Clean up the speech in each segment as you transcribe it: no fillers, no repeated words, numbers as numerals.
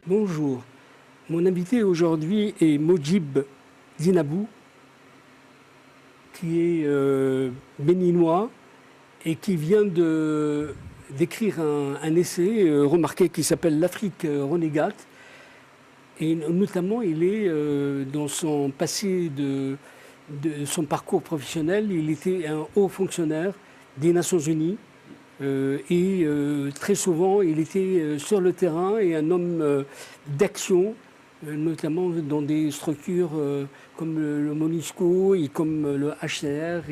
Bonjour. Mon invité aujourd'hui est Mojib Zinabou, qui est béninois et qui vient d'écrire un essai remarqué qui s'appelle «L'Afrique renégate». Et notamment, il est dans son passé de son parcours professionnel, il était un haut fonctionnaire des Nations Unies. Très souvent, il était sur le terrain et un homme d'action, notamment dans des structures comme le MONUSCO et comme le HCR.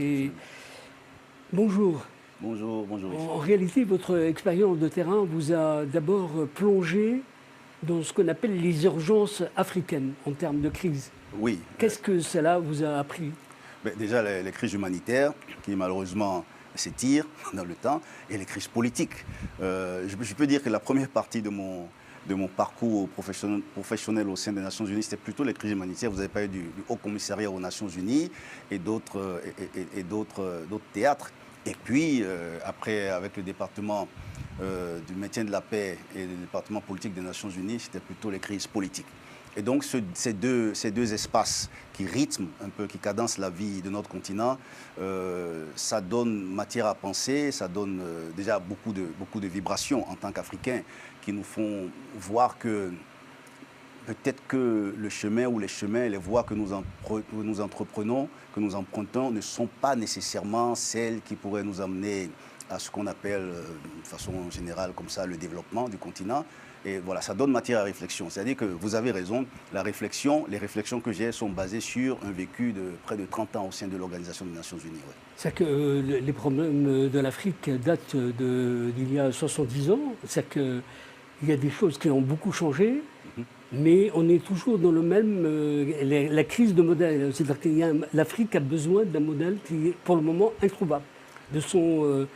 Bonjour. Bonjour, bonjour. En réalité, votre expérience de terrain vous a d'abord plongé dans ce qu'on appelle les urgences africaines en termes de crise. Oui. Qu'est-ce que cela vous a appris? Déjà, les crises humanitaires qui malheureusement s'étirent dans le temps et les crises politiques. Je peux dire que la première partie de mon parcours professionnel au sein des Nations Unies, c'était plutôt les crises humanitaires. Vous avez parlé du Haut Commissariat aux Nations Unies et d'autres théâtres. Et puis, après, avec le département du maintien de la paix et le département politique des Nations Unies, c'était plutôt les crises politiques. Et donc, ces deux espaces qui rythment un peu, qui cadencent la vie de notre continent, ça donne matière à penser, ça donne déjà beaucoup de vibrations en tant qu'Africains qui nous font voir que peut-être que le chemin ou les chemins, les voies que nous entreprenons, que nous empruntons, ne sont pas nécessairement celles qui pourraient nous amener à ce qu'on appelle, de façon générale, comme ça, le développement du continent. Et voilà, ça donne matière à réflexion. C'est-à-dire que vous avez raison, les réflexions que j'ai sont basées sur un vécu de près de 30 ans au sein de l'Organisation des Nations Unies. Ouais. C'est-à-dire que les problèmes de l'Afrique datent d'il y a 70 ans. C'est-à-dire qu'il y a des choses qui ont beaucoup changé, mais on est toujours dans le même... la crise de modèle. C'est-à-dire que l'Afrique a besoin d'un modèle qui est pour le moment introuvable, de son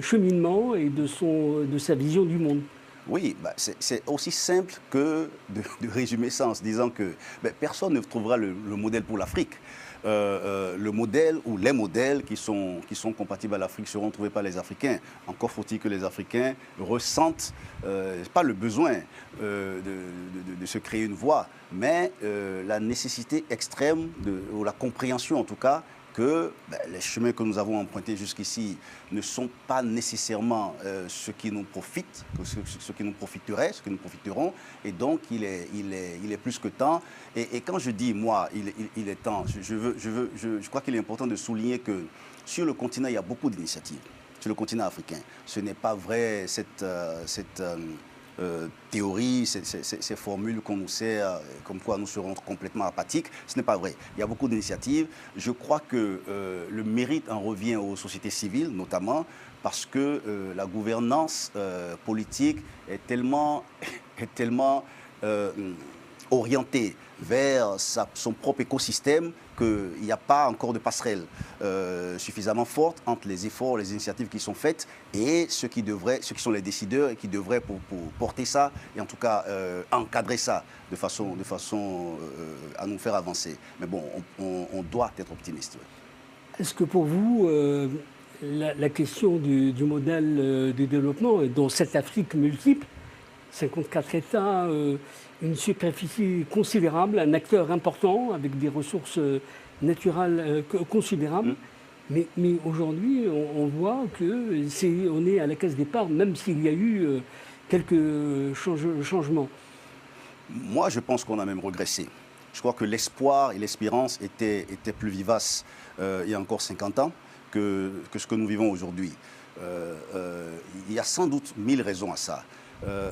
cheminement et de sa vision du monde. Oui, c'est aussi simple que de résumer ça en se disant que personne ne trouvera le modèle pour l'Afrique. Le modèle ou les modèles qui sont compatibles à l'Afrique seront trouvés par les Africains. Encore faut-il que les Africains ressentent, pas le besoin de se créer une voie, mais la nécessité extrême, ou la compréhension en tout cas, que les chemins que nous avons empruntés jusqu'ici ne sont pas nécessairement ce qui nous profite, ce qui nous profiterait, ce que nous profiterons. Et donc, il est plus que temps. Et quand je dis, moi, il est temps, je crois qu'il est important de souligner que sur le continent, il y a beaucoup d'initiatives. Sur le continent africain. Ce n'est pas vrai cette théorie, ces formules qu'on nous sert, comme quoi nous serons complètement apathiques. Ce n'est pas vrai. Il y a beaucoup d'initiatives. Je crois que le mérite en revient aux sociétés civiles, notamment, parce que la gouvernance politique est tellement orientée vers son propre écosystème qu'il n'y a pas encore de passerelle suffisamment forte entre les efforts, les initiatives qui sont faites et ceux qui sont les décideurs et qui devraient pour porter ça et en tout cas encadrer ça de façon à nous faire avancer. Mais bon, on doit être optimiste. Ouais. Est-ce que pour vous, la question du modèle de développement dans cette Afrique multiple, 54 États, une superficie considérable, un acteur important avec des ressources naturelles considérables. Mais aujourd'hui, on voit qu'on est à la case départ, même s'il y a eu quelques changements. Moi, je pense qu'on a même régressé. Je crois que l'espoir et l'espérance étaient plus vivaces il y a encore 50 ans que ce que nous vivons aujourd'hui. Il y a sans doute 1000 raisons à ça.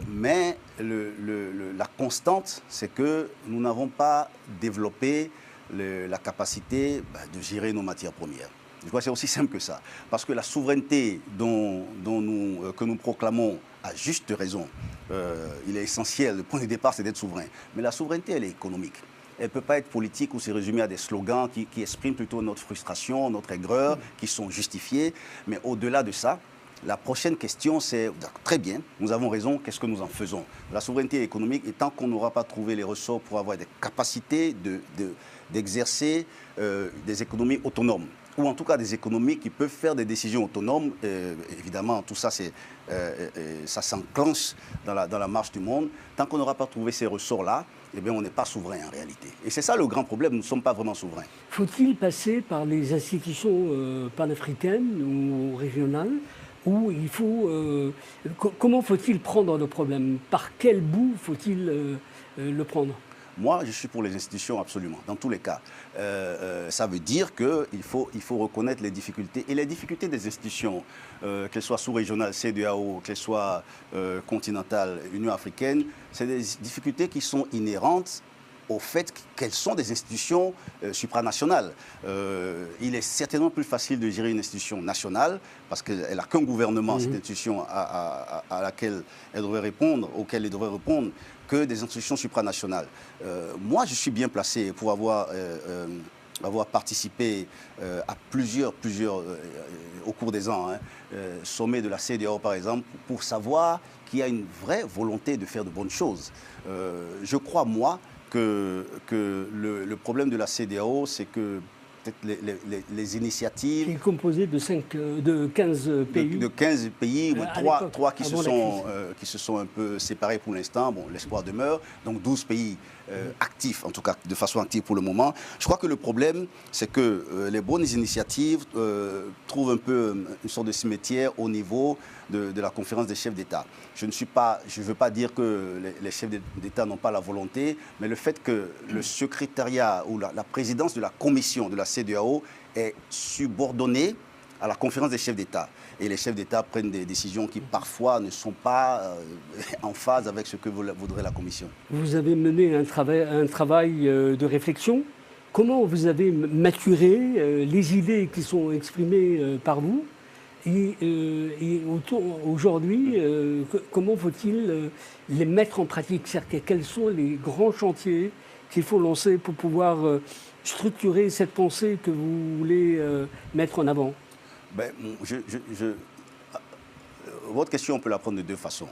Mais la constante, c'est que nous n'avons pas développé la capacité de gérer nos matières premières. Je crois que c'est aussi simple que ça. Parce que la souveraineté que nous proclamons à juste raison, il est essentiel, le point de départ c'est d'être souverain. Mais la souveraineté, elle est économique. Elle ne peut pas être politique ou se résumer à des slogans qui expriment plutôt notre frustration, notre aigreur, qui sont justifiés. Mais au-delà de ça, la prochaine question, c'est, très bien, nous avons raison, qu'est-ce que nous en faisons? La souveraineté économique, et tant qu'on n'aura pas trouvé les ressorts pour avoir des capacités d'exercer des économies autonomes, ou en tout cas des économies qui peuvent faire des décisions autonomes. Évidemment, tout ça, ça s'enclenche dans la marche du monde. Tant qu'on n'aura pas trouvé ces ressorts-là, eh bien, on n'est pas souverain en réalité. Et c'est ça le grand problème, nous ne sommes pas vraiment souverains. Faut-il passer par les institutions panafricaines ou régionales, ou il faut... comment faut-il prendre le problème? Par quel bout faut-il le prendre? Moi, je suis pour les institutions absolument, dans tous les cas. Ça veut dire qu'il faut reconnaître les difficultés. Et les difficultés des institutions, qu'elles soient sous-régionales, CEDEAO, qu'elles soient continentales, Union africaine, c'est des difficultés qui sont inhérentes au fait qu'elles sont des institutions supranationales. Il est certainement plus facile de gérer une institution nationale parce qu'elle n'a qu'un gouvernement, cette institution à laquelle elle devrait répondre, auquel elle devrait répondre, que des institutions supranationales. Moi, je suis bien placé pour avoir participé à plusieurs au cours des ans, sommets de la CEDEAO par exemple, pour savoir qu'il y a une vraie volonté de faire de bonnes choses. Je crois, moi, que le problème de la CEDEAO, c'est que les initiatives... Qui est composé de 15 pays. De 15 pays, trois qui se sont un peu séparés pour l'instant. Bon, l'espoir demeure. Donc 12 pays actifs, en tout cas de façon active pour le moment. Je crois que le problème, c'est que les bonnes initiatives trouvent un peu une sorte de cimetière au niveau de la conférence des chefs d'État. Je ne veux pas dire que les chefs d'État n'ont pas la volonté, mais le fait que le secrétariat ou la présidence de la commission de la CEDEAO est subordonnée à la conférence des chefs d'État. Et les chefs d'État prennent des décisions qui parfois ne sont pas en phase avec ce que voudrait la commission. Vous avez mené un travail de réflexion. Comment vous avez maturé les idées qui sont exprimées par vous? Et aujourd'hui, comment faut-il les mettre en pratique? Quels sont les grands chantiers qu'il faut lancer pour pouvoir structurer cette pensée que vous voulez mettre en avant? Votre question, on peut la prendre de deux façons.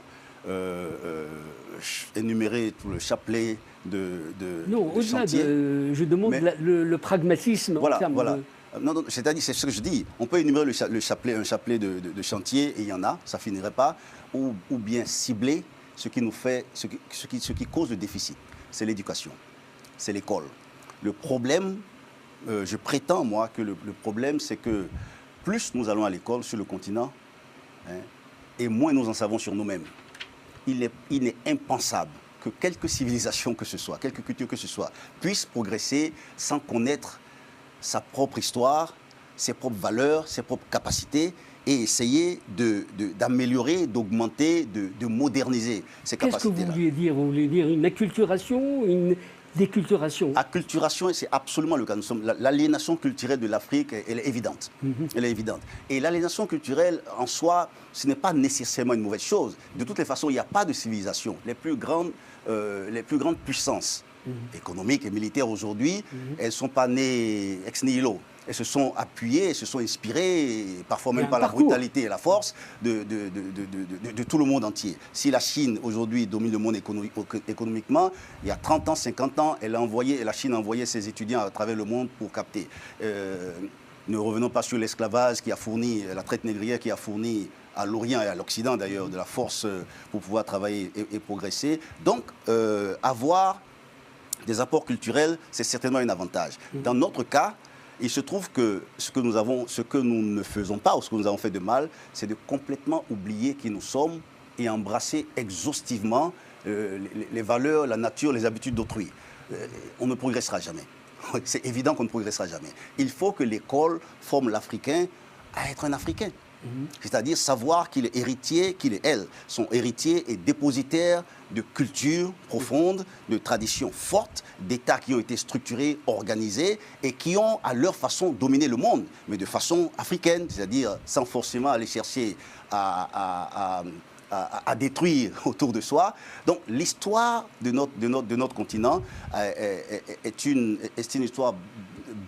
Énumérer tout le chapelet de non, au-delà je demande le pragmatisme. Voilà, en termes voilà. Non, c'est-à-dire, c'est ce que je dis. On peut énumérer un chapelet de chantier, et il y en a, ça finirait pas, ou bien cibler ce qui cause le déficit. C'est l'éducation, c'est l'école. Le problème, je prétends, moi, que le problème, c'est que plus nous allons à l'école sur le continent, et moins nous en savons sur nous-mêmes. Il est impensable que quelque civilisation que ce soit, quelque culture que ce soit, puisse progresser sans connaître sa propre histoire, ses propres valeurs, ses propres capacités, et essayer d'améliorer, d'augmenter, de moderniser ces capacités-là. Qu'est-ce que vous vouliez dire? Vous vouliez dire une acculturation, une déculturation? Acculturation, c'est absolument le cas. L'aliénation culturelle de l'Afrique, elle est évidente. Elle est évidente. Et l'aliénation culturelle, en soi, ce n'est pas nécessairement une mauvaise chose. De toutes les façons, il n'y a pas de civilisation. Les plus grandes puissances économiques et militaires aujourd'hui, elles ne sont pas nées ex nihilo. Elles se sont appuyées, elles se sont inspirées, parfois même par la brutalité et la force de tout le monde entier. Si la Chine aujourd'hui domine le monde économiquement, il y a 30 ans, 50 ans, la Chine a envoyé ses étudiants à travers le monde pour capter. Ne revenons pas sur l'esclavage qui a fourni, la traite négrière qui a fourni à l'Orient et à l'Occident d'ailleurs de la force pour pouvoir travailler et progresser. Donc avoir des apports culturels, c'est certainement un avantage. Dans notre cas, il se trouve que ce que nous ne faisons pas ou ce que nous avons fait de mal, c'est de complètement oublier qui nous sommes et embrasser exhaustivement les valeurs, la nature, les habitudes d'autrui. On ne progressera jamais. C'est évident qu'on ne progressera jamais. Il faut que l'école forme l'Africain à être un Africain. C'est-à-dire savoir qu'il est héritier, qu'il est elle. Son héritier est dépositaire de culture profonde, de traditions fortes, d'États qui ont été structurés, organisés et qui ont à leur façon dominé le monde, mais de façon africaine, c'est-à-dire sans forcément aller chercher à détruire autour de soi. Donc l'histoire de notre continent est une histoire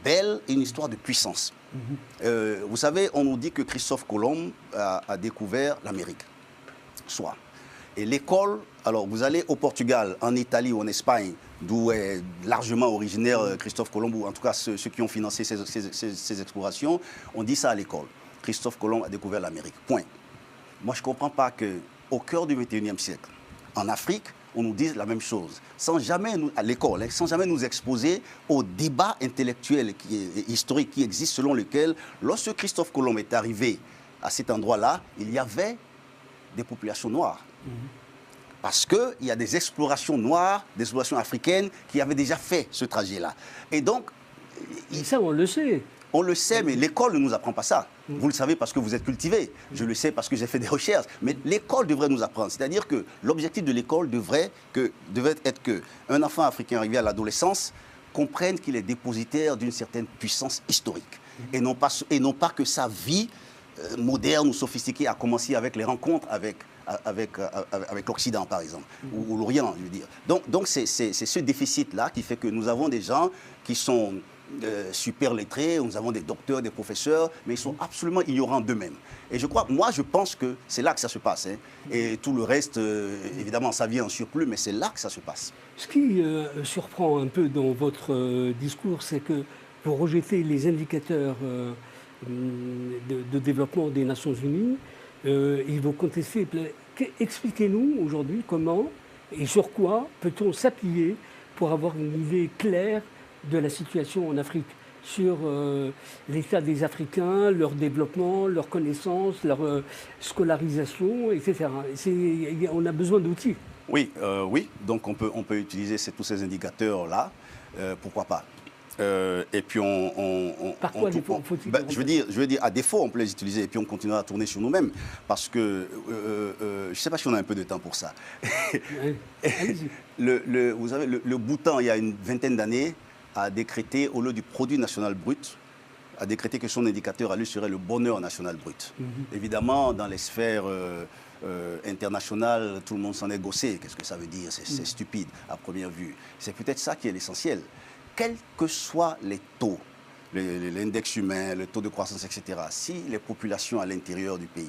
belle et une histoire de puissance. Vous savez, on nous dit que Christophe Colomb a découvert l'Amérique. Soit. Et l'école, alors vous allez au Portugal, en Italie ou en Espagne, d'où est largement originaire Christophe Colomb, ou en tout cas ceux qui ont financé ces explorations, on dit ça à l'école. Christophe Colomb a découvert l'Amérique. Point. Moi, je ne comprends pas qu'au cœur du XXIe siècle, en Afrique, on nous dise la même chose, sans jamais, à l'école, sans jamais nous exposer au débat intellectuel et historique qui existe, selon lequel, lorsque Christophe Colomb est arrivé à cet endroit-là, il y avait des populations noires. Parce qu'il y a des explorations noires, des explorations africaines qui avaient déjà fait ce trajet-là. Et donc... Et ça, on le sait. On le sait, mais l'école ne nous apprend pas ça. Vous le savez parce que vous êtes cultivé. Je le sais parce que j'ai fait des recherches. Mais l'école devrait nous apprendre. C'est-à-dire que l'objectif de l'école devrait être qu'un enfant africain arrivé à l'adolescence comprenne qu'il est dépositaire d'une certaine puissance historique. Et non pas que sa vie moderne ou sophistiquée a commencé avec les rencontres avec l'Occident, par exemple, ou l'Orient, je veux dire. Donc c'est ce déficit-là qui fait que nous avons des gens qui sont... super lettrés, nous avons des docteurs, des professeurs, mais ils sont absolument ignorants d'eux-mêmes. Et je pense que c'est là que ça se passe. Hein. Et tout le reste, évidemment, ça vient en surplus, mais c'est là que ça se passe. Ce qui surprend un peu dans votre discours, c'est que vous rejetez les indicateurs de développement des Nations Unies, et vous contestez. Expliquez-nous aujourd'hui comment et sur quoi peut-on s'appuyer pour avoir une idée claire de la situation en Afrique, sur l'état des Africains, leur développement, leur connaissance, leur scolarisation, etc. On a besoin d'outils. Oui, donc on peut utiliser tous ces indicateurs-là, pourquoi pas. Et puis Par quoi faut-il je veux dire, à défaut, on peut les utiliser et puis on continuera à tourner sur nous-mêmes. Parce que, je ne sais pas si on a un peu de temps pour ça. Vous savez, le Bhoutan, il y a une vingtaine d'années, a décrété, au lieu du produit national brut, a décrété que son indicateur à lui serait le bonheur national brut. Évidemment, dans les sphères internationales, tout le monde s'en est gossé. Qu'est-ce que ça veut dire? C'est stupide à première vue. C'est peut-être ça qui est l'essentiel. Quels que soient les taux, l'index humain, le taux de croissance, etc., si les populations à l'intérieur du pays,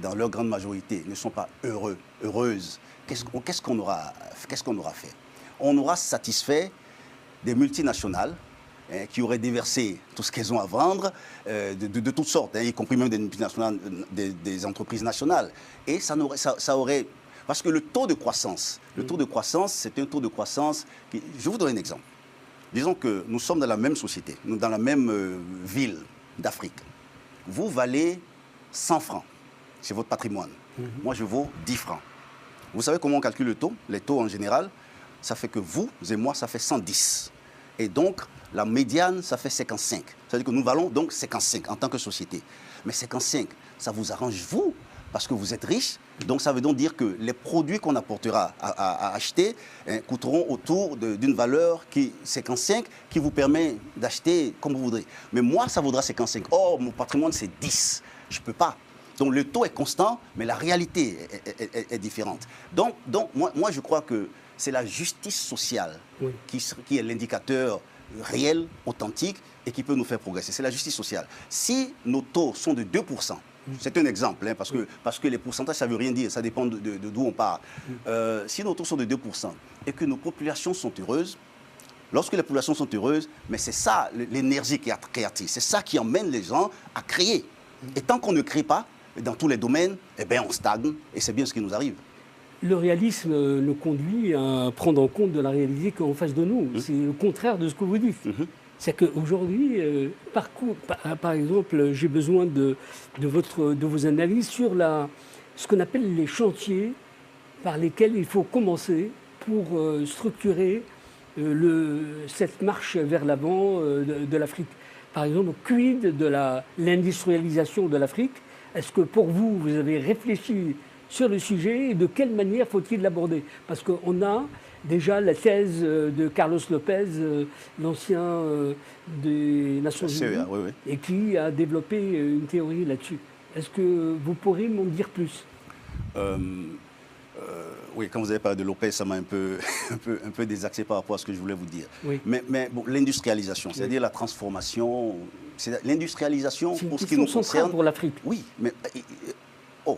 dans leur grande majorité, ne sont pas heureuses, qu'est-ce qu'on aura fait? On aura satisfait des multinationales qui auraient déversé tout ce qu'elles ont à vendre, de toutes sortes, y compris même des multinationales, des entreprises nationales. Et ça aurait... Parce que le taux de croissance, c'est un taux de croissance qui... Je vous donne un exemple. Disons que nous sommes dans la même société, dans la même ville d'Afrique. Vous valez 100 francs, c'est votre patrimoine. Moi, je vaux 10 francs. Vous savez comment on calcule le taux? Les taux en général, ça fait que vous et moi, ça fait 110. Et donc, la médiane, ça fait 55. Ça veut dire que nous valons donc 55 en tant que société. Mais 55, ça vous arrange vous, parce que vous êtes riche. Donc, ça veut donc dire que les produits qu'on apportera à acheter coûteront autour d'une valeur 55 qui vous permet d'acheter comme vous voudrez. Mais moi, ça vaudra 55. Or, mon patrimoine, c'est 10. Je ne peux pas. Donc, le taux est constant, mais la réalité est différente. Donc moi, je crois que c'est la justice sociale qui est l'indicateur réel, authentique et qui peut nous faire progresser. C'est la justice sociale. Si nos taux sont de 2%, c'est un exemple, hein, parce que les pourcentages, ça ne veut rien dire, ça dépend d'où on part. Si nos taux sont de 2% et que nos populations sont heureuses, lorsque les populations sont heureuses, mais c'est ça l'énergie qui est créative, c'est ça qui emmène les gens à créer. Et tant qu'on ne crée pas, dans tous les domaines, eh bien, on stagne et c'est bien ce qui nous arrive. Le réalisme nous conduit à prendre en compte de la réalité qui est en face de nous. C'est le contraire de ce que vous dites. C'est qu'aujourd'hui, par exemple, j'ai besoin de vos analyses sur ce qu'on appelle les chantiers par lesquels il faut commencer pour structurer cette marche vers l'avant de l'Afrique. Par exemple, quid de l'industrialisation de l'Afrique? Est-ce que pour vous, vous avez réfléchi sur le sujet et de quelle manière faut-il l'aborder? Parce qu'on a déjà la thèse de Carlos Lopez, l'ancien des Nations Unies, et qui a développé une théorie là-dessus. Est-ce que vous pourriez m'en dire plus? Oui, quand vous avez parlé de Lopez, ça m'a un peu désaxé par rapport à ce que je voulais vous dire. Oui. Mais bon, l'industrialisation, c'est-à-dire la transformation, l'industrialisation pour ce qui nous concerne. C'est central pour l'Afrique. Oui, mais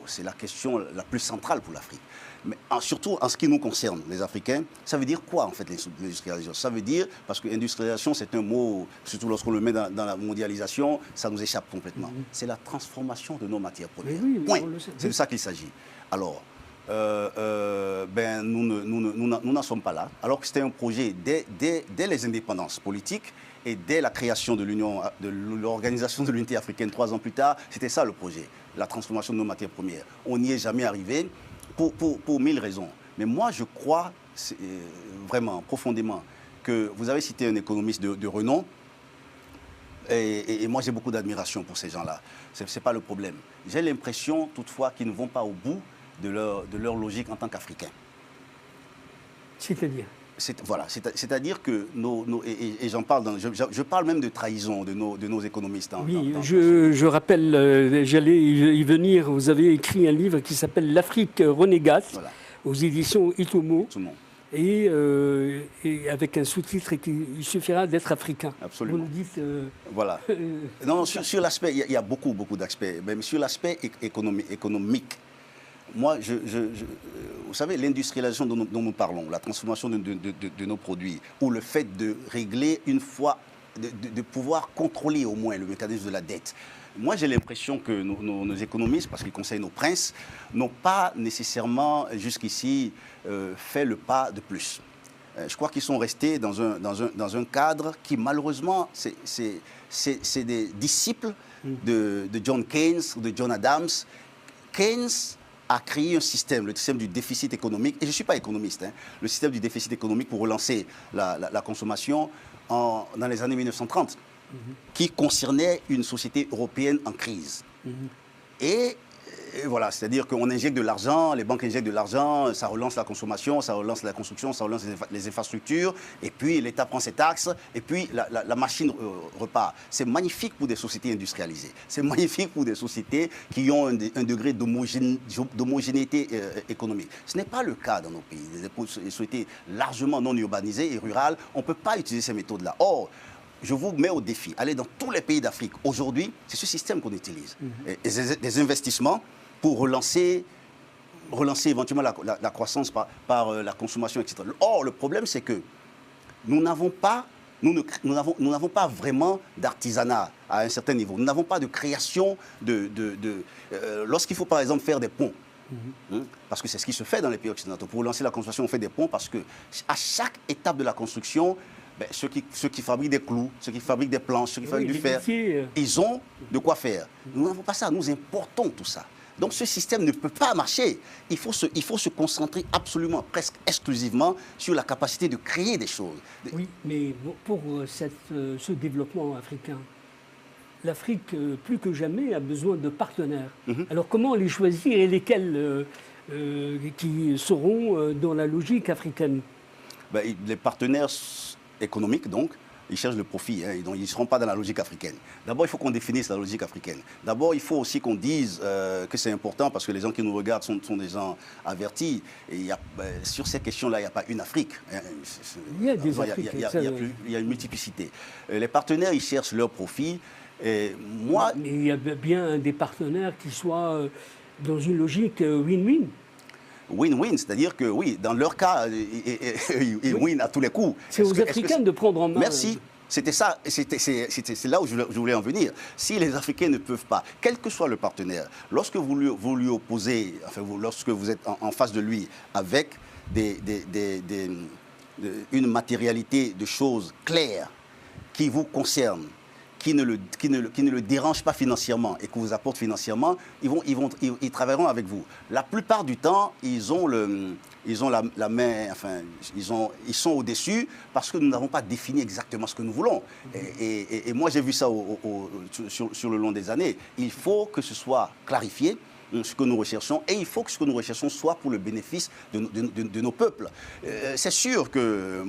c'est la question la plus centrale pour l'Afrique. Mais surtout en ce qui nous concerne, les Africains, ça veut dire quoi en fait l'industrialisation? Ça veut dire, parce que industrialisation c'est un mot, surtout lorsqu'on le met dans la mondialisation, ça nous échappe complètement. C'est la transformation de nos matières premières. Point. C'est de ça qu'il s'agit. Alors, nous n'en sommes pas là, alors que c'était un projet dès les indépendances politiques et dès la création de l'Organisation de l'Unité africaine 3 ans plus tard, c'était ça le projet, la transformation de nos matières premières. On n'y est jamais arrivé pour 1000 raisons. Mais moi, je crois vraiment, profondément, que vous avez cité un économiste de renom, et moi j'ai beaucoup d'admiration pour ces gens-là. Ce n'est pas le problème. J'ai l'impression toutefois qu'ils ne vont pas au bout de leur logique en tant qu'Africains. C'est-à-dire voilà, c'est-à-dire que et j'en parle, je parle même de trahison de nos économistes. Oui, je rappelle, j'allais y venir, vous avez écrit un livre qui s'appelle L'Afrique renégate, voilà, aux éditions Itomo. Et avec un sous-titre il suffira d'être africain. Absolument. Vous nous dites... voilà. Non, sur l'aspect, il y a beaucoup d'aspects. Même sur l'aspect économique, moi, vous savez, l'industrialisation dont nous parlons, la transformation de nos produits, ou le fait de régler une fois, de pouvoir contrôler au moins le mécanisme de la dette. Moi, j'ai l'impression que nos économistes, parce qu'ils conseillent nos princes, n'ont pas nécessairement jusqu'ici fait le pas de plus. Je crois qu'ils sont restés dans un cadre qui, malheureusement, c'est des disciples de John Keynes ou de John Adams. Keynes a créé un système, le système du déficit économique, et je ne suis pas économiste, le système du déficit économique pour relancer la consommation dans les années 1930, qui concernait une société européenne en crise. Et voilà, c'est-à-dire qu'on injecte de l'argent, les banques injectent de l'argent, ça relance la consommation, ça relance la construction, ça relance les infrastructures, et puis l'État prend ses taxes, et puis la machine repart. C'est magnifique pour des sociétés industrialisées. C'est magnifique pour des sociétés qui ont un degré d'homogénéité économique. Ce n'est pas le cas dans nos pays. Des sociétés largement non urbanisées et rurales, on ne peut pas utiliser ces méthodes-là. Or, je vous mets au défi, allez dans tous les pays d'Afrique. Aujourd'hui, c'est ce système qu'on utilise. Des investissements pour relancer éventuellement la croissance par la consommation, etc. Or, le problème, c'est que nous n'avons pas vraiment d'artisanat à un certain niveau. Nous n'avons pas de création lorsqu'il faut, par exemple, faire des ponts. Parce que c'est ce qui se fait dans les pays occidentaux. Pour relancer la construction, on fait des ponts parce qu'à chaque étape de la construction, ceux qui fabriquent des clous, ceux qui fabriquent des planches, ceux qui fabriquent du fer, ils ont de quoi faire. Nous n'avons pas ça, nous importons tout ça. Donc ce système ne peut pas marcher. Il faut se concentrer absolument, presque exclusivement sur la capacité de créer des choses. Oui, mais pour ce développement africain, l'Afrique, plus que jamais, a besoin de partenaires. Alors comment les choisir et lesquels qui seront dans la logique africaine? Les partenaires économiques, donc, ils cherchent le profit, donc ils ne seront pas dans la logique africaine. D'abord, il faut qu'on définisse la logique africaine. D'abord, il faut aussi qu'on dise que c'est important parce que les gens qui nous regardent sont des gens avertis. Et sur ces questions-là, il n'y a pas une Afrique. Il y a des Afriques. Il y a une multiplicité. Les partenaires, ils cherchent leur profit. Et moi... Mais il y a bien des partenaires qui soient dans une logique win-win. Win-win, c'est-à-dire que oui, dans leur cas, ils win à tous les coups. C'est aux Africains de prendre en main. Merci. C'était ça, c'est là où je voulais en venir. Si les Africains ne peuvent pas, quel que soit le partenaire, lorsque vous lui opposez, lorsque vous êtes en face de lui avec une matérialité de choses claires qui vous concernent, qui ne le dérange pas financièrement et qui vous apporte financièrement, ils travailleront avec vous. La plupart du temps, ils ont la main, ils sont au-dessus parce que nous n'avons pas défini exactement ce que nous voulons. Et moi, j'ai vu ça sur le long des années. Il faut que ce soit clarifié, ce que nous recherchons, et il faut que ce que nous recherchons soit pour le bénéfice de nos peuples. C'est sûr que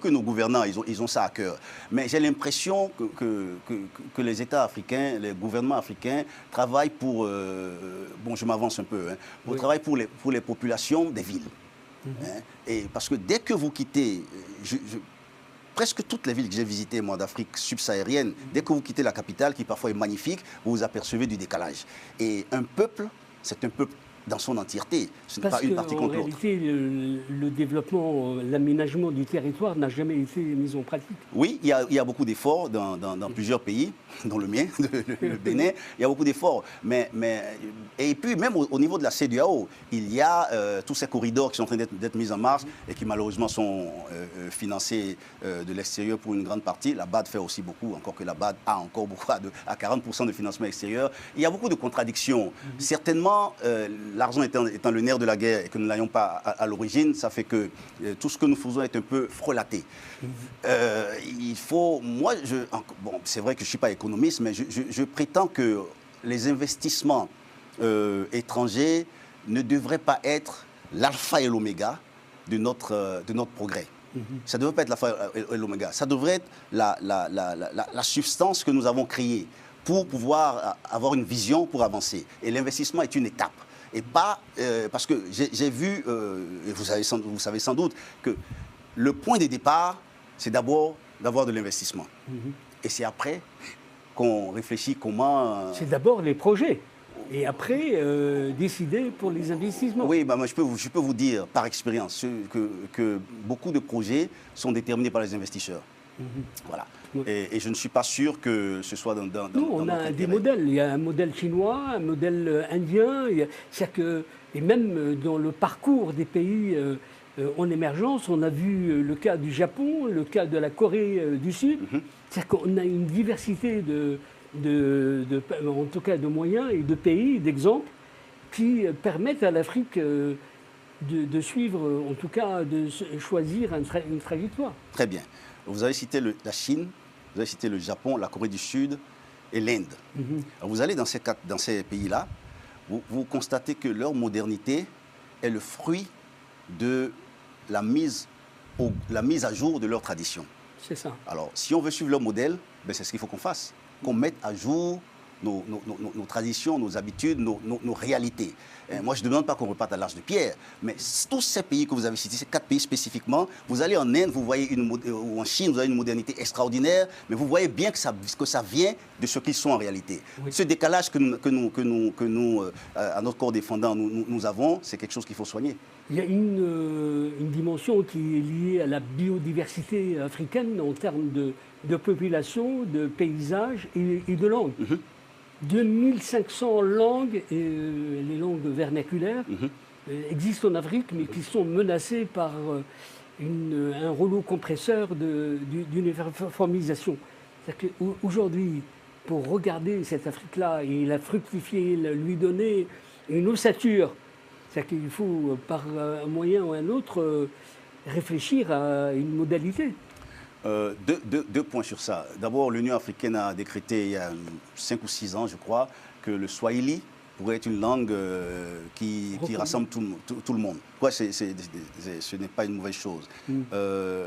nos gouvernants, ils ont ça à cœur, mais j'ai l'impression que les États africains, les gouvernements africains travaillent pour, je m'avance un peu, travaillent pour les populations des villes. Et parce que dès que vous quittez, presque toutes les villes que j'ai visitées, moi, d'Afrique subsaharienne, dès que vous quittez la capitale, qui parfois est magnifique, vous vous apercevez du décalage. Et un peuple, c'est un peuple dans son entièreté. Ce n'est Parce pas une partie contre l'autre. En réalité, le développement, l'aménagement du territoire n'a jamais été mis en pratique. Oui, il y a beaucoup d'efforts dans plusieurs pays, dont le mien, le Bénin. Il y a beaucoup d'efforts. Et puis, même au niveau de la CEDEAO, il y a tous ces corridors qui sont en train d'être mis en marche et qui, malheureusement, sont financés de l'extérieur pour une grande partie. La BAD fait aussi beaucoup, encore que la BAD a encore beaucoup, à 40% de financement extérieur. Il y a beaucoup de contradictions. Certainement, l'argent étant le nerf de la guerre et que nous n'ayons pas à l'origine, ça fait que tout ce que nous faisons est un peu frelaté. Il faut, moi, bon, c'est vrai que je ne suis pas économiste, mais je prétends que les investissements étrangers ne devraient pas être l'alpha et l'oméga de notre progrès. Ça ne devrait pas être l'alpha et l'oméga. Ça devrait être la substance que nous avons créée pour pouvoir avoir une vision pour avancer. Et l'investissement est une étape. Et pas, parce que j'ai vu, et vous savez sans doute, que le point de départ, c'est d'abord d'avoir de l'investissement. Et c'est après qu'on réfléchit comment... C'est d'abord les projets. Et après, décider pour les investissements. Oui, bah, moi, je peux vous dire par expérience que beaucoup de projets sont déterminés par les investisseurs. Voilà. Et je ne suis pas sûr que ce soit dans non, on a des modèles. Il y a un modèle chinois, un modèle indien. Et même dans le parcours des pays en émergence, on a vu le cas du Japon, le cas de la Corée du Sud. C'est-à-dire qu'on a une diversité en tout cas de moyens et de pays, d'exemples, qui permettent à l'Afrique de suivre, en tout cas de choisir une trajectoire. Très bien. Vous avez cité la Chine, vous avez cité le Japon, la Corée du Sud et l'Inde. Vous allez dans ces pays-là, vous constatez que leur modernité est le fruit de la mise à jour de leur tradition. C'est ça. Alors, si on veut suivre leur modèle, ben c'est ce qu'il faut qu'on fasse, qu'on mette à jour nos traditions, nos habitudes, nos réalités. Moi, je ne demande pas qu'on reparte à l'âge de pierre, mais tous ces pays que vous avez cités, ces 4 pays spécifiquement, vous allez en Inde, vous voyez ou en Chine, vous avez une modernité extraordinaire, mais vous voyez bien que ça vient de ce qu'ils sont en réalité. Oui. Ce décalage que nous à notre corps défendant, nous avons, c'est quelque chose qu'il faut soigner. Il y a une dimension qui est liée à la biodiversité africaine en termes de population, de paysage et de langue. 2500 langues, et les langues vernaculaires, existent en Afrique, mais qui sont menacées par un rouleau compresseur d'uniformisation. Aujourd'hui, pour regarder cette Afrique-là et la fructifier, lui donner une ossature, c'est-à-dire qu'il faut, par un moyen ou un autre, réfléchir à une modalité. Deux points sur ça. D'abord, l'Union africaine a décrété il y a 5 ou 6 ans, je crois, que le Swahili pourrait être une langue qui rassemble tout le monde. Ouais, ce n'est pas une mauvaise chose.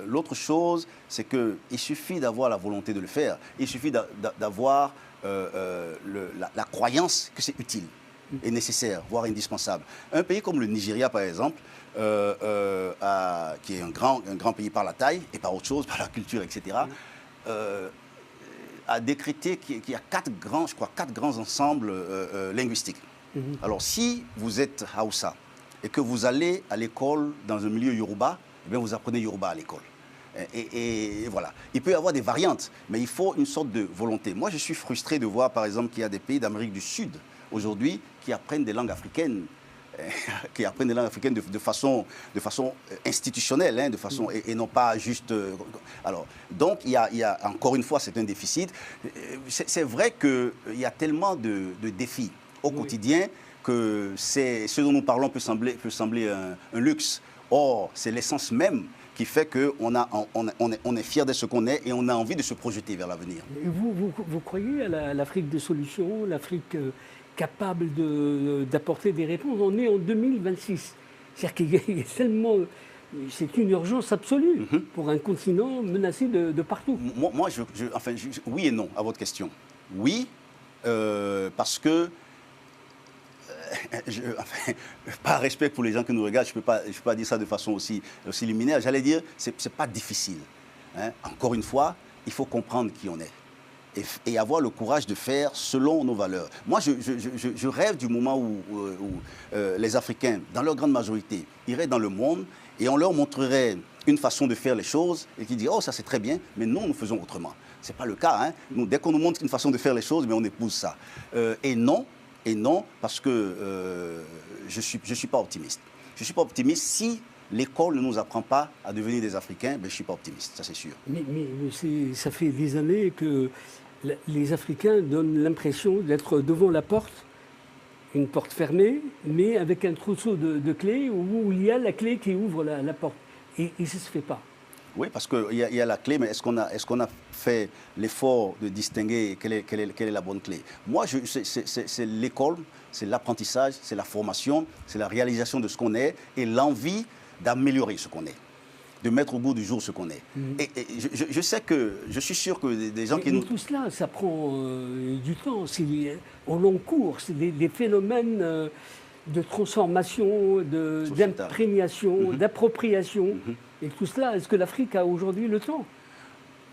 L'autre chose, c'est qu'il suffit d'avoir la volonté de le faire. Il suffit d'avoir la croyance que c'est utile et nécessaire, voire indispensable. Un pays comme le Nigeria, par exemple, qui est un grand pays par la taille et par autre chose, par la culture, etc., a décrété qu'il y a 4 grands ensembles linguistiques. Alors, si vous êtes Hausa et que vous allez à l'école dans un milieu Yoruba, eh bien, vous apprenez Yoruba à l'école. Et voilà. Il peut y avoir des variantes, mais il faut une sorte de volonté. Moi, je suis frustré de voir, par exemple, qu'il y a des pays d'Amérique du Sud, aujourd'hui, qui apprennent des langues africaines, de façon institutionnelle, hein, et non pas juste... alors, donc, il y a encore une fois, c'est un déficit. C'est vrai qu'il y a tellement de défis au quotidien que ce dont nous parlons peut sembler un luxe. Or, c'est l'essence même qui fait qu'on est fier de ce qu'on est et on a envie de se projeter vers l'avenir. Vous croyez à l'Afrique des solutions, l'Afrique capable d'apporter des réponses? On est en 2026. C'est-à-dire qu'il y a tellement... C'est une urgence absolue pour un continent menacé de partout. Moi, oui et non à votre question. Oui, parce que... par respect pour les gens qui nous regardent, je ne peux pas dire ça de façon aussi liminaire. J'allais dire, ce n'est pas difficile. Hein. Encore une fois, il faut comprendre qui on est. et avoir le courage de faire selon nos valeurs. Moi, je rêve du moment où les Africains, dans leur grande majorité, iraient dans le monde et on leur montrerait une façon de faire les choses et qui dit « Oh, ça c'est très bien, mais nous, nous faisons autrement ». Ce n'est pas le cas. Hein. Nous, dès qu'on nous montre une façon de faire les choses, mais on épouse ça. Et non, parce que je ne suis pas optimiste. Je ne suis pas optimiste si l'école ne nous apprend pas à devenir des Africains, ben, je ne suis pas optimiste, ça c'est sûr. Mais ça fait des années que les Africains donnent l'impression d'être devant la porte, une porte fermée, mais avec un trousseau de clés où il y a la clé qui ouvre la porte. Et ça ne se fait pas. Oui, parce qu'il y a la clé, mais est-ce qu'on a fait l'effort de distinguer quelle est la bonne clé? Moi, c'est l'école, c'est l'apprentissage, c'est la formation, c'est la réalisation de ce qu'on est et l'envie d'améliorer ce qu'on est, de mettre au goût du jour ce qu'on est. Et je suis sûr que des gens qui nous... Tout cela, ça prend du temps, c'est au long cours, c'est des phénomènes de transformation, d'imprégnation, d'appropriation. Et tout cela, est-ce que l'Afrique a aujourd'hui le temps?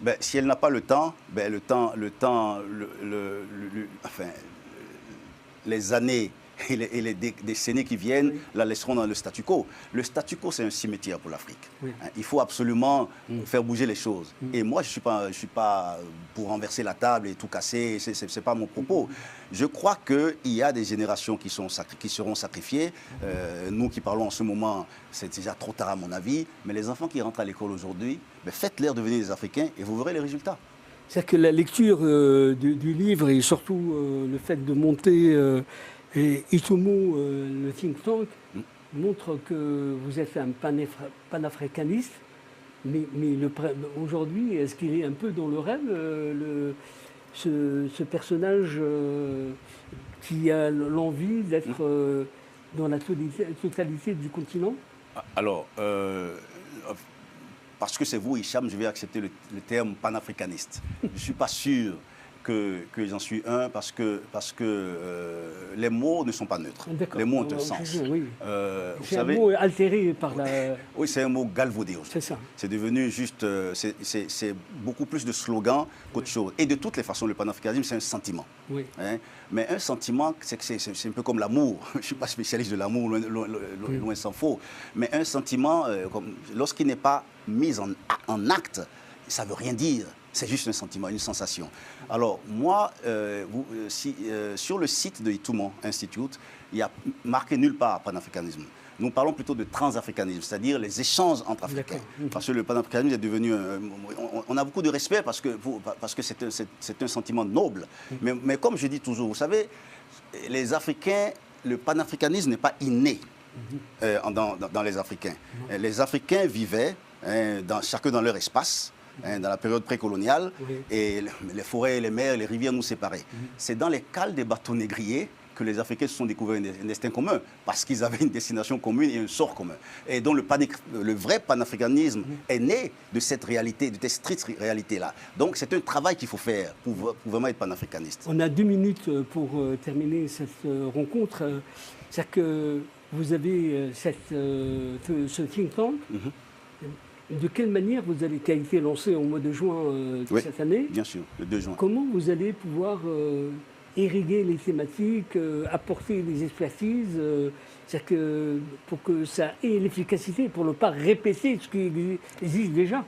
Ben, si elle n'a pas le temps, ben, les années et les décennies qui viennent la laisseront dans le statu quo. Le statu quo, c'est un cimetière pour l'Afrique. Il faut absolument faire bouger les choses. Et moi, je suis pas pour renverser la table et tout casser, c'est pas mon propos. Je crois qu'il y a des générations qui seront sacrifiées. Nous qui parlons en ce moment, c'est déjà trop tard à mon avis. Mais les enfants qui rentrent à l'école aujourd'hui, ben, faites-leur devenir des Africains et vous verrez les résultats. C'est-à-dire que la lecture du livre et surtout le fait de monter... Et Itumo, le think tank, montre que vous êtes un panafricaniste, mais aujourd'hui, est-ce qu'il est un peu dans le rêve, ce personnage qui a l'envie d'être dans la totalité du continent? Alors, parce que c'est vous, Hicham, je vais accepter le terme panafricaniste. Je ne suis pas sûr que j'en suis un parce que les mots ne sont pas neutres. Les mots ont un sens. Oui. C'est un mot altéré par la... Oui, c'est un mot galvaudé aujourd'hui. C'est ça. C'est devenu juste... c'est beaucoup plus de slogan qu'autre chose. Et de toutes les façons, le panafricanisme, c'est un sentiment. Oui. Hein? Mais un sentiment, c'est un peu comme l'amour. Je ne suis pas spécialiste de l'amour, loin s'en faut. Mais un sentiment, lorsqu'il n'est pas mis en acte, ça ne veut rien dire. C'est juste un sentiment, une sensation. Alors, moi, sur le site de Itumo Institute, il y a marqué nulle part panafricanisme. Nous parlons plutôt de transafricanisme, c'est-à-dire les échanges entre Africains. Parce que le panafricanisme est devenu... on a beaucoup de respect parce que c'est un sentiment noble. Mais comme je dis toujours, vous savez, les Africains, le panafricanisme n'est pas inné dans les Africains. Les Africains vivaient chacun dans leur espace, dans la période précoloniale, et les forêts, les mers, les rivières nous séparaient. C'est dans les cales des bateaux négriers que les Africains se sont découverts un destin commun, parce qu'ils avaient une destination commune et un sort commun. Et donc le vrai panafricanisme est né de cette réalité, de cette stricte réalité-là. Donc c'est un travail qu'il faut faire pour vraiment être panafricaniste. On a 2 minutes pour terminer cette rencontre. C'est-à-dire que vous avez ce think tank. De quelle manière qui a été lancé au mois de juin de cette année? Bien sûr, le 2 juin. Comment vous allez pouvoir irriguer les thématiques, apporter des expertises, pour que ça ait l'efficacité, pour ne pas répéter ce qui existe déjà?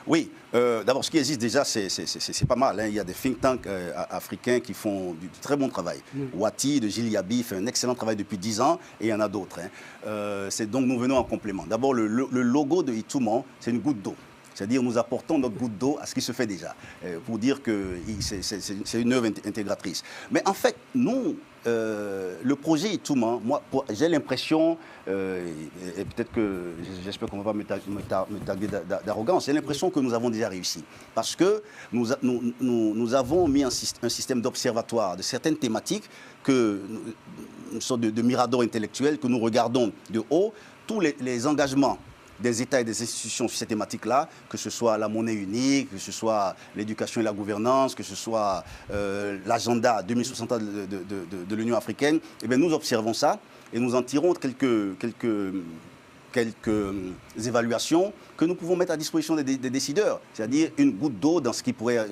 Oui, d'abord, ce qui existe déjà, c'est pas mal. Hein. Il y a des think tanks africains qui font du très bon travail. Wati de Gilles Yabi fait un excellent travail depuis 10 ans et il y en a d'autres. Hein. Donc nous venons en complément. D'abord, le logo de Itumo, c'est une goutte d'eau. C'est-à-dire nous apportons notre goutte d'eau à ce qui se fait déjà, pour dire que c'est une œuvre intégratrice. Mais en fait, nous, le projet Itumo, moi, j'ai l'impression, et peut-être que j'espère qu'on ne va pas me taguer d'arrogance, j'ai l'impression que nous avons déjà réussi. Parce que nous avons mis un système d'observatoire de certaines thématiques, une sorte de mirador intellectuel que nous regardons de haut, tous les engagements des États et des institutions sur ces thématiques-là, que ce soit la monnaie unique, que ce soit l'éducation et la gouvernance, que ce soit l'agenda 2060 de l'Union africaine, eh bien, nous observons ça et nous en tirons quelques quelques évaluations que nous pouvons mettre à disposition des décideurs, c'est-à-dire une goutte d'eau dans ce qu'ils pourraient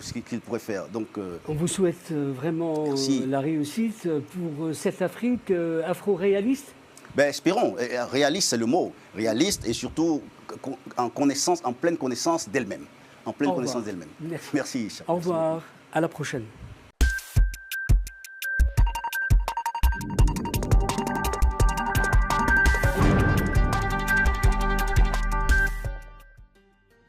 faire. Donc, on vous souhaite vraiment la réussite pour cette Afrique afro-réaliste. Ben, espérons. Réaliste, c'est le mot. Réaliste et surtout en pleine connaissance d'elle-même. En pleine connaissance d'elle-même. Merci. Merci. Au revoir. À la prochaine.